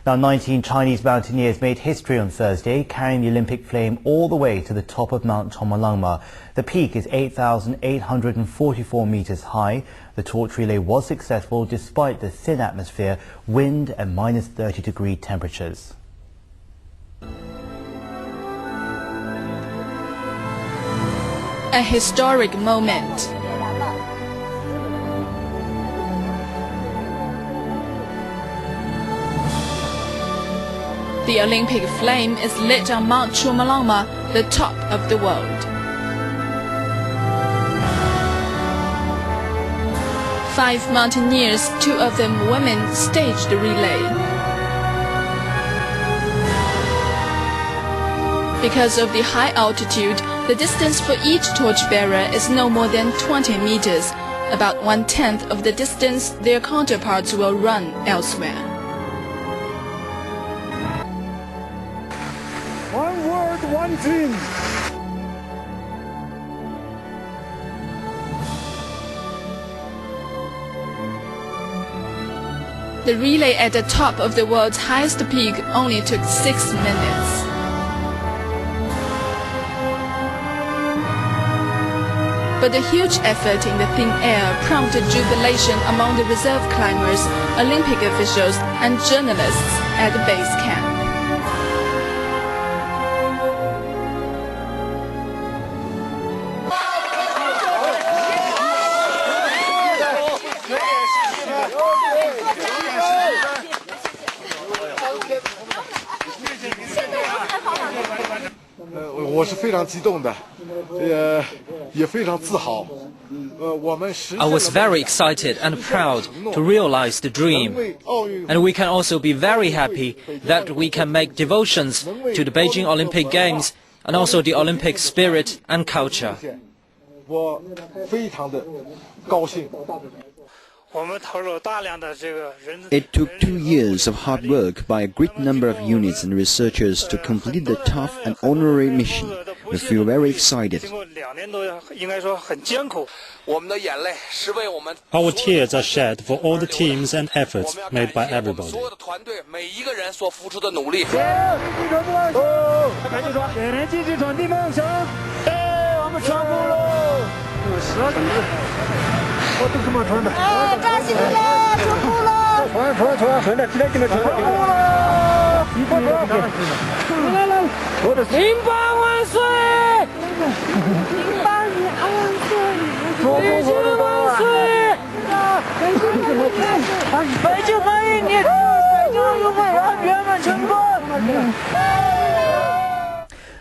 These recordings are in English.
Now, 19 Chinese mountaineers made history on Thursday, carrying the Olympic flame all the way to the top of Mount Chomolungma. The peak is 8,844 meters high. The torch relay was successful despite the thin atmosphere, wind and minus 30-degree temperatures. A historic moment. The Olympic flame is lit on Mount Chomolungma, the top of the world. 5 mountaineers, 2 of them women, staged the relay. Because of the high altitude, the distance for each torchbearer is no more than 20 meters, about 1/10 of the distance their counterparts will run elsewhere. One word, one dream. The relay at the top of the world's highest peak only took 6 minutes. But the huge effort in the thin air prompted jubilation among the reserve climbers, Olympic officials, and journalists at the base camp. I was very excited and proud to realize the dream. And we can also be very happy that we can make devotions to the Beijing Olympic Games and also the Olympic spirit and culture. It took 2 years of hard work by a great number of units and researchers to complete the tough and honorary mission. We feel very excited. Our tears are shed for all the teams and efforts made by everybody.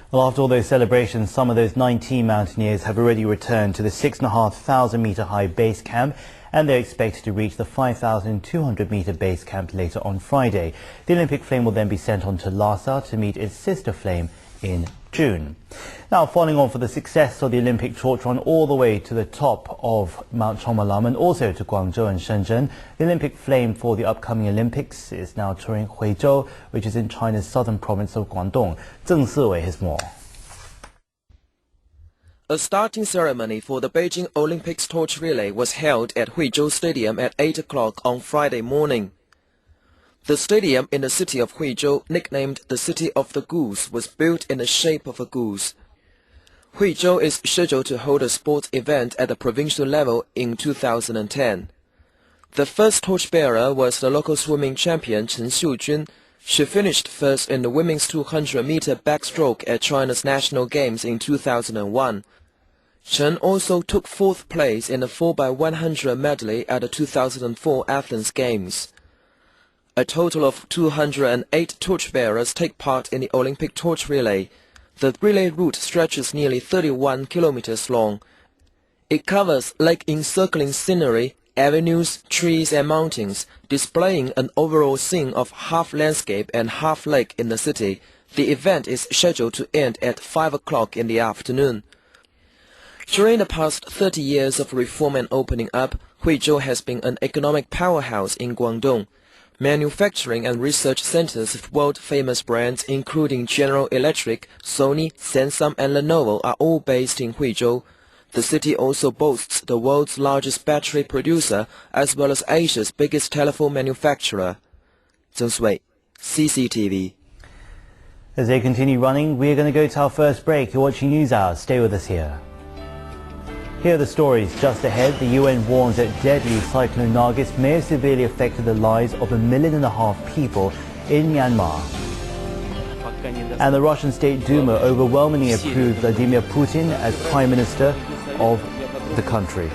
Well, after all those celebrations, some of those 19 mountaineers have already returned to the 6,500 meter high base camp, and they're expected to reach the 5,200 meter base camp later on Friday. The Olympic flame will then be sent on to Lhasa to meet its sister flame in June. Now, following on for the success of the Olympic torch run all the way to the top of Mount Chomolungma and also to Guangzhou and Shenzhen, the Olympic flame for the upcoming Olympics is now touring Huizhou, which is in China's southern province of Guangdong. Zheng Siwei has more. A starting ceremony for the Beijing Olympics torch relay was held at Huizhou Stadium at 8 o'clock on Friday morning. The stadium in the city of Huizhou, nicknamed the City of the Goose, was built in the shape of a goose. Huizhou is scheduled to hold a sports event at the provincial level in 2010. The first torchbearer was the local swimming champion Chen Xiujun. She finished first in the women's 200-meter backstroke at China's National Games in 2001. Chen also took 4th place in the 4x100 medley at the 2004 Athens Games. A total of 208 torchbearers take part in the Olympic torch relay. The relay route stretches nearly 31 kilometers long. It covers lake-encircling scenery, avenues, trees and mountains, displaying an overall scene of half landscape and half lake in the city. The event is scheduled to end at 5 o'clock in the afternoon. During the past 30 years of reform and opening up, Huizhou has been an economic powerhouse in Guangdong. Manufacturing and research centers of world-famous brands including General Electric, Sony, Samsung and Lenovo are all based in Huizhou. The city also boasts the world's largest battery producer as well as Asia's biggest telephone manufacturer. Zheng Siwei, CCTV. As they continue running, we're going to go to our first break. You're watching News Hour. Stay with us here. Here are the stories just ahead. The UN warns that deadly Cyclone Nargis may have severely affected the lives of 1.5 million people in Myanmar. And the Russian State Duma overwhelmingly approved Vladimir Putin as Prime Minister of the country.